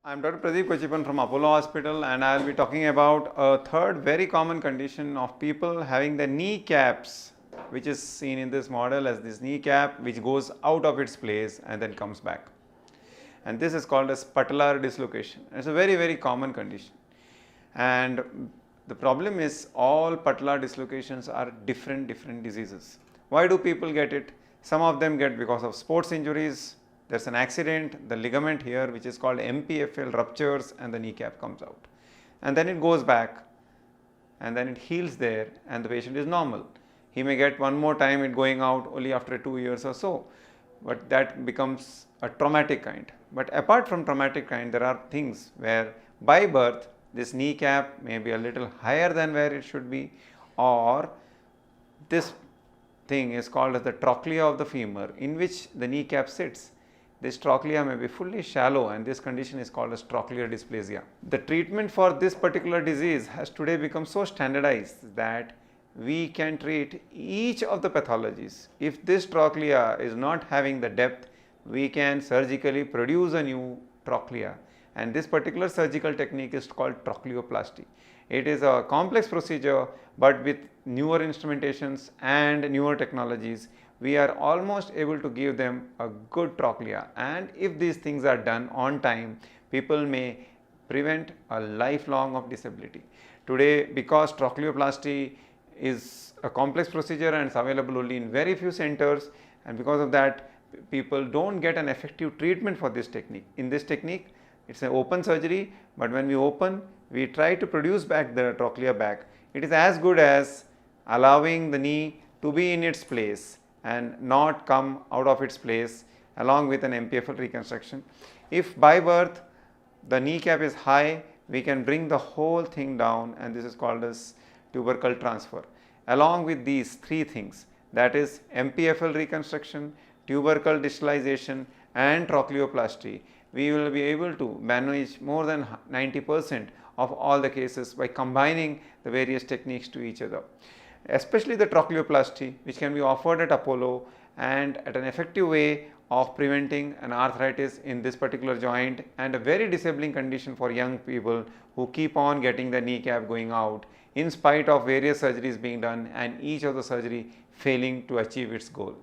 I'm Dr. Pradeep Kocheeppan from Apollo Hospital, and I'll be talking about a third very common condition of people having the kneecaps, which is seen in this model as this kneecap which goes out of its place and then comes back. And this is called as patellar dislocation. It's a very common condition. And the problem is all patellar dislocations are different diseases. Why do people get it? Some of them get because of sports injuries. There's an accident, the ligament here which is called MPFL ruptures and the kneecap comes out. And then it goes back and then it heals there and the patient is normal. He may get one more time it going out only after 2 years or so, but that becomes a traumatic kind. But apart from traumatic kind, there are things where by birth this kneecap may be a little higher than where it should be, or this thing is called as the trochlea of the femur in which the kneecap sits. This trochlea may be fully shallow and this condition is called as trochlear dysplasia. The treatment for this particular disease has today become so standardized that we can treat each of the pathologies. If this trochlea is not having the depth, we can surgically produce a new trochlea, and this particular surgical technique is called trochleoplasty. It is a complex procedure, but with newer instrumentations and newer technologies, we are almost able to give them a good trochlea, and if these things are done on time, people may prevent a lifelong of disability. Today, because trochleoplasty is a complex procedure and it's available only in very few centers, and because of that people don't get an effective treatment for this technique. In this technique, it's an open surgery, but when we open, we try to produce back the trochlea back. It is as good as allowing the knee to be in its place and not come out of its place along with an MPFL reconstruction. If by birth the kneecap is high, we can bring the whole thing down, and this is called as tubercle transfer. Along with these three things, that is MPFL reconstruction, tubercle distalization and trochleoplasty, we will be able to manage more than 90% of all the cases by combining the various techniques to each other. Especially the trochleoplasty, which can be offered at Apollo and at an effective way of preventing an arthritis in this particular joint and a very disabling condition for young people who keep on getting the kneecap going out in spite of various surgeries being done and each of the surgery failing to achieve its goal.